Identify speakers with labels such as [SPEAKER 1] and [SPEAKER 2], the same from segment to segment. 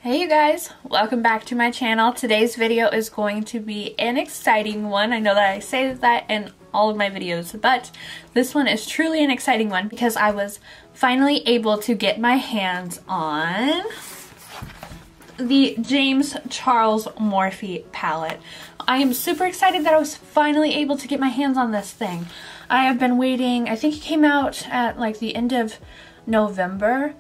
[SPEAKER 1] Hey you guys, welcome back to my channel. Today's video is going to be an exciting one. I know that I say that in all of my videos, but this one is truly an exciting one because I was finally able to get my hands on the James Charles Morphe palette. I am super excited that I was finally able to get my hands on this thing. I have been waiting. I think it came out at like the end of November,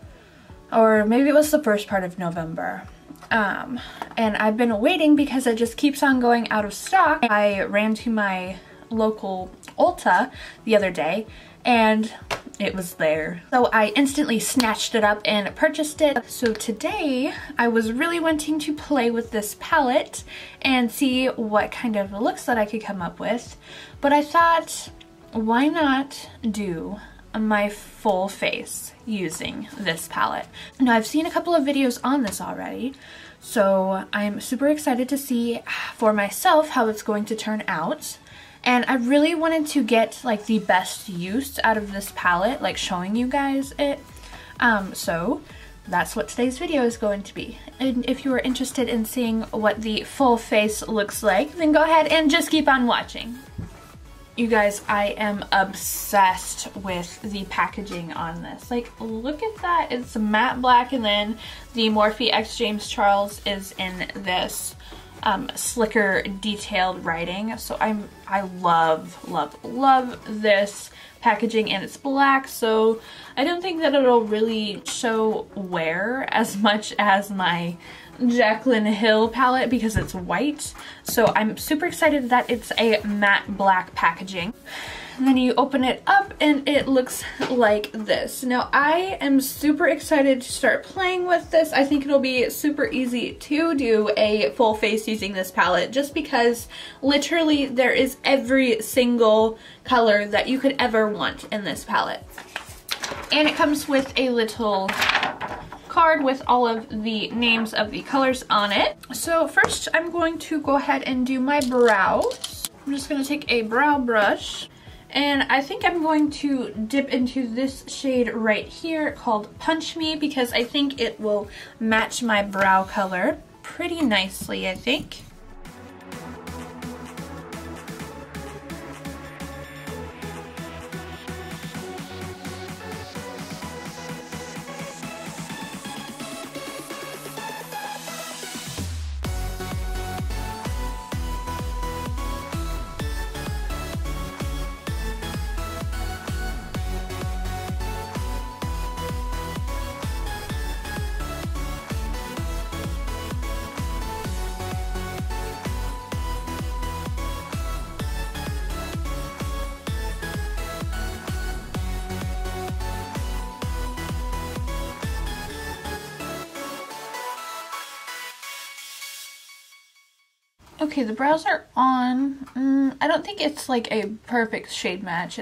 [SPEAKER 1] or maybe it was the first part of November. And I've been waiting because it just keeps on going out of stock. I ran to my local Ulta the other day and it was there. So I instantly snatched it up and purchased it. So today I was really wanting to play with this palette and see what kind of looks that I could come up with. But I thought, why not do my full face using this palette? Now I've seen a couple of videos on this already, so I'm super excited to see for myself how it's going to turn out. And I really wanted to get like the best use out of this palette, like showing you guys it. So that's what today's video is going to be. And if you are interested in seeing what the full face looks like, then go ahead and just keep on watching. You guys, I am obsessed with the packaging on this. Like, look at that. It's matte black, and then the Morphe X James Charles is in this slicker detailed writing. So I love this packaging, and it's black, so I don't think that it'll really show wear as much as my Jaclyn Hill palette because it's white. So I'm super excited that it's a matte black packaging. And then you open it up and it looks like this. Now I am super excited to start playing with this. I think it'll be super easy to do a full face using this palette just because literally there is every single color that you could ever want in this palette. And it comes with a little card with all of the names of the colors on it. So first I'm going to go ahead and do my brows. I'm just going to take a brow brush, and I think I'm going to dip into this shade right here called Punch Me because I think it will match my brow color pretty nicely, I think. Okay, the brows are on. I don't think it's like a perfect shade match.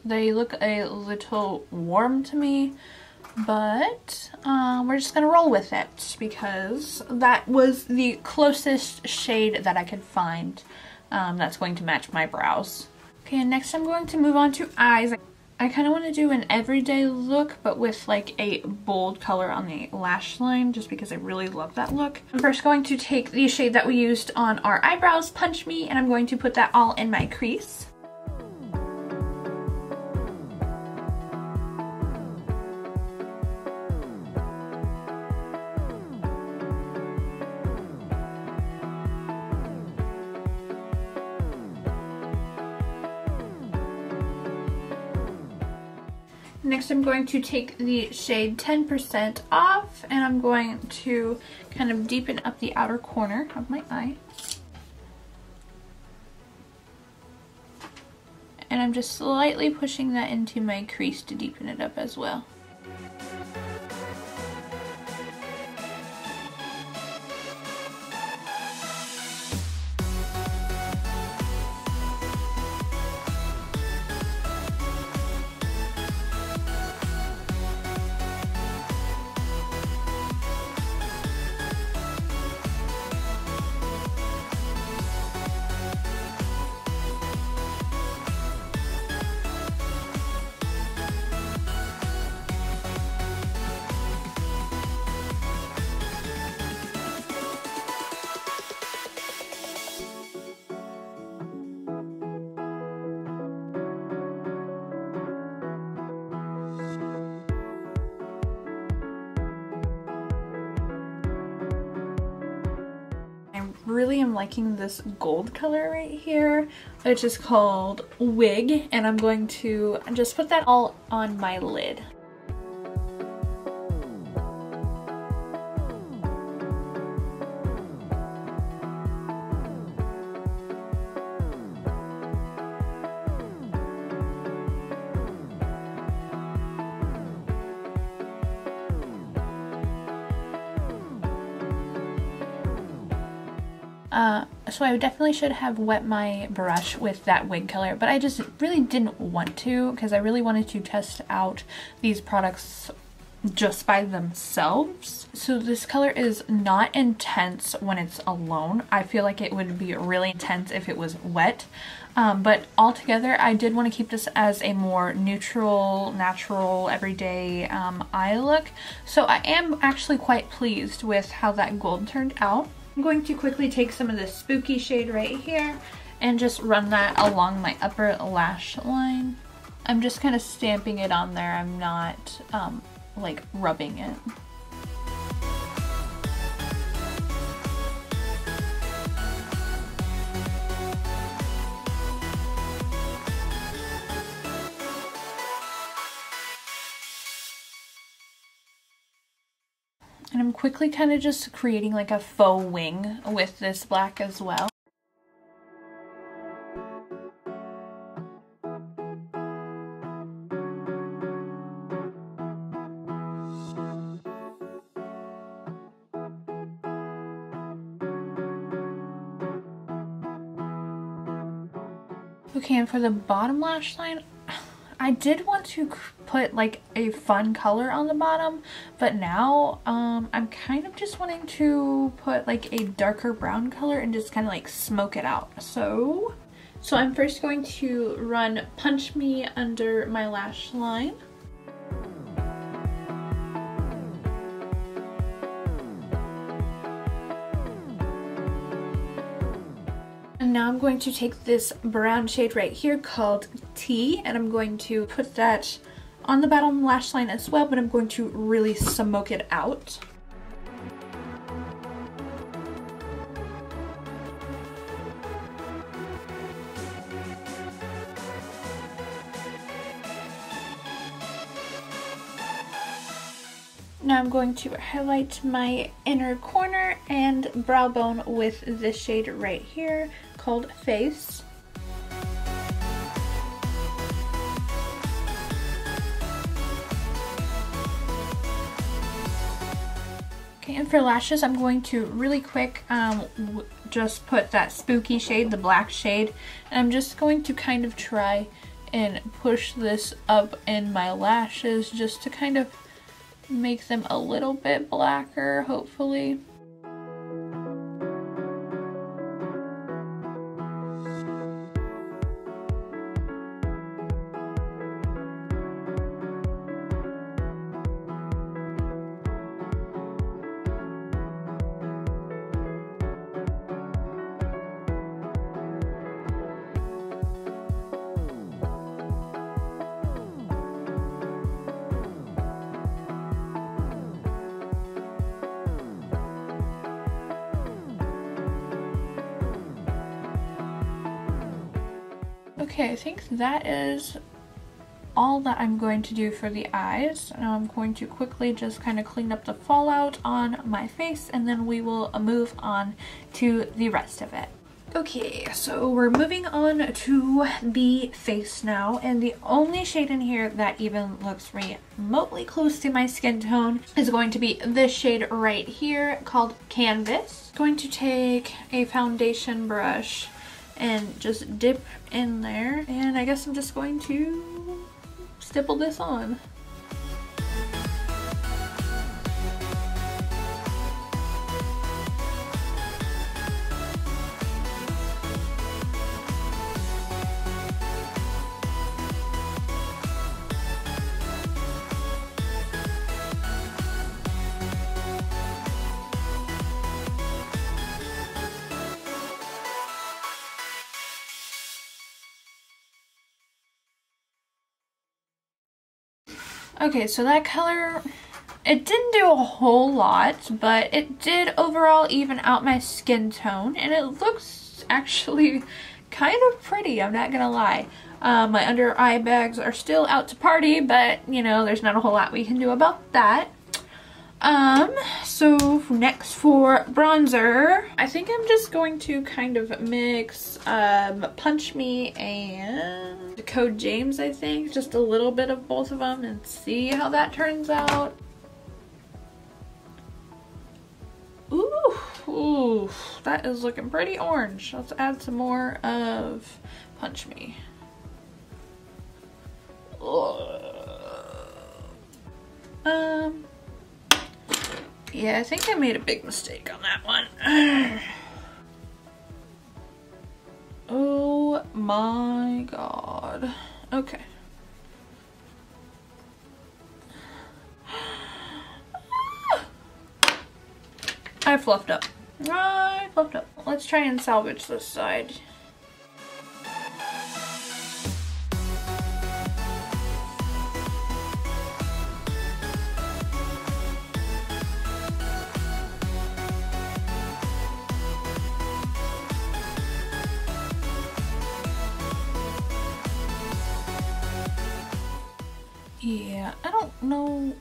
[SPEAKER 1] They look a little warm to me, but we're just gonna roll with it because that was the closest shade that I could find that's going to match my brows. Okay, and next I'm going to move on to eyes. I kind of want to do an everyday look, but with like a bold color on the lash line, just because I really love that look. I'm first going to take the shade that we used on our eyebrows, Punch Me, and I'm going to put that all in my crease. Next I'm going to take the shade 10% off, and I'm going to kind of deepen up the outer corner of my eye. And I'm just slightly pushing that into my crease to deepen it up as well. really am liking this gold color right here, which is called Wig, and I'm going to just put that all on my lid. So I definitely should have wet my brush with that wig color, but I just really didn't want to because I really wanted to test out these products just by themselves. So this color is not intense when it's alone. I feel like it would be really intense if it was wet. But altogether, I did want to keep this as a more neutral, natural, everyday eye look. So I am actually quite pleased with how that gold turned out. I'm going to quickly take some of this spooky shade right here and just run that along my upper lash line. I'm just kind of stamping it on there. I'm not like rubbing it. And I'm quickly kind of just creating like a faux wing with this black as well. Okay, and for the bottom lash line, I did want to put like a fun color on the bottom, but now I'm kind of just wanting to put like a darker brown color and just kind of like smoke it out. So I'm first going to run Punch Me under my lash line. And now I'm going to take this brown shade right here called Tea, and I'm going to put that on the bottom lash line as well, but I'm going to really smoke it out. Now I'm going to highlight my inner corner and brow bone with this shade right here called Face. Okay, and for lashes, I'm going to really quick just put that spooky shade, the black shade, and I'm just going to kind of try and push this up in my lashes just to kind of make them a little bit blacker, hopefully. Okay, I think that is all that I'm going to do for the eyes. Now I'm going to quickly just kind of clean up the fallout on my face, and then we will move on to the rest of it. Okay, so we're moving on to the face now, and the only shade in here that even looks remotely close to my skin tone is going to be this shade right here called Canvas. I'm going to take a foundation brush and just dip in there, and I guess I'm just going to stipple this on. Okay, so that color It didn't do a whole lot, but it did overall even out my skin tone, and it looks actually kind of pretty, I'm not gonna lie. My under eye bags are still out to party, but you know, there's not a whole lot we can do about that. So next for bronzer, I think I'm just going to kind of mix Punch Me and Code James, I think. Just a little bit of both of them and see how that turns out. Ooh, that is looking pretty orange. Let's add some more of Punch Me. Yeah, I think I made a big mistake on that one. Oh my god. Okay. I fluffed up. Let's try and salvage this side. Yeah, I don't know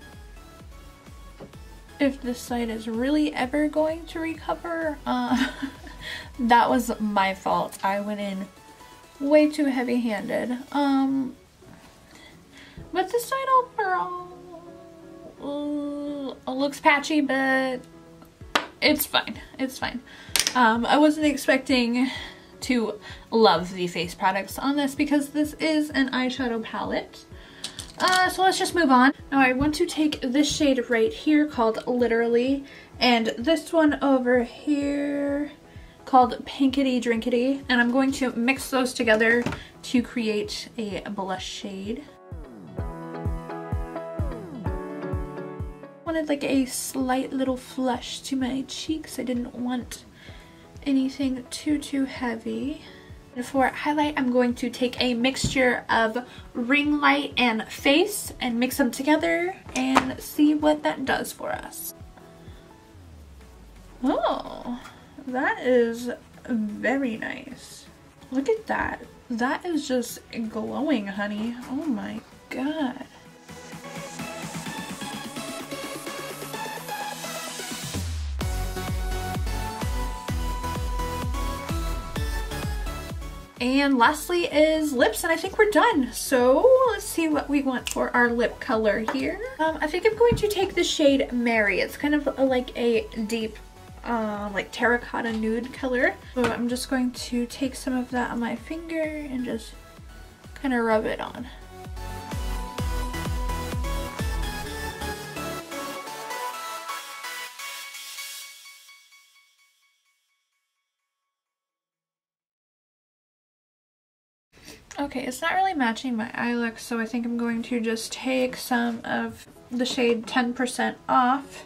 [SPEAKER 1] if this side is really ever going to recover. That was my fault. I went in way too heavy-handed. But this side overall looks patchy, but it's fine. It's fine. I wasn't expecting to love the face products on this because this is an eyeshadow palette. So let's just move on. Now I want to take this shade right here called Literally, and this one over here called Pinkity Drinkity, and I'm going to mix those together to create a blush shade. Wanted like a slight little flush to my cheeks. I didn't want anything too heavy. And for highlight, I'm going to take a mixture of ring light and face and mix them together and see what that does for us. Oh, that is very nice. Look at that. That is just glowing, honey. Oh my god. And lastly is lips, and I think we're done. So let's see what we want for our lip color here. I think I'm going to take the shade Mary. It's kind of like a deep, like terracotta nude color. So I'm just going to take some of that on my finger and just kind of rub it on. Okay, it's not really matching my eye look, so I think I'm going to just take some of the shade 10% Off,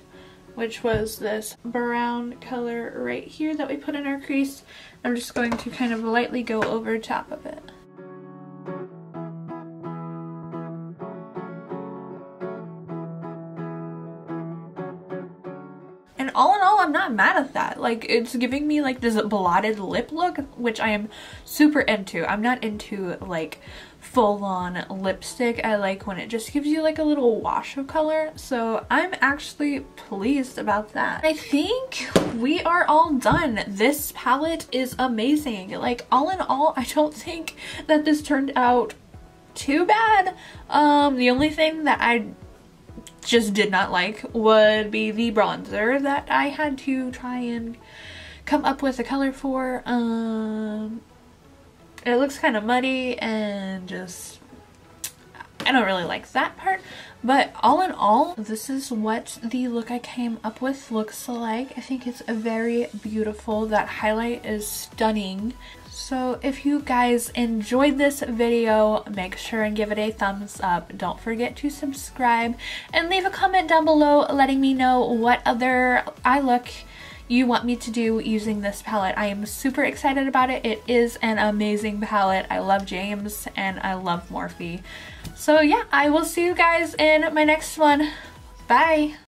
[SPEAKER 1] which was this brown color right here that we put in our crease. I'm just going to kind of lightly go over top of it. And all in all, I'm not mad at that. Like, it's giving me like this blotted lip look, which I am super into. I'm not into like full-on lipstick. I like when it just gives you like a little wash of color. So I'm actually pleased about that. I think we are all done. This palette is amazing. Like, all in all, I don't think that this turned out too bad. The only thing that I just did not like would be the bronzer that I had to try and come up with a color for. It looks kind of muddy and just, I don't really like that part. But all in all, this is what the look I came up with looks like. I think it's very beautiful. That highlight is stunning. So if you guys enjoyed this video, make sure and give it a thumbs up. Don't forget to subscribe and leave a comment down below letting me know what other eye look you want me to do using this palette. I am super excited about it. It is an amazing palette. I love James and I love Morphe. So yeah, I will see you guys in my next one. Bye!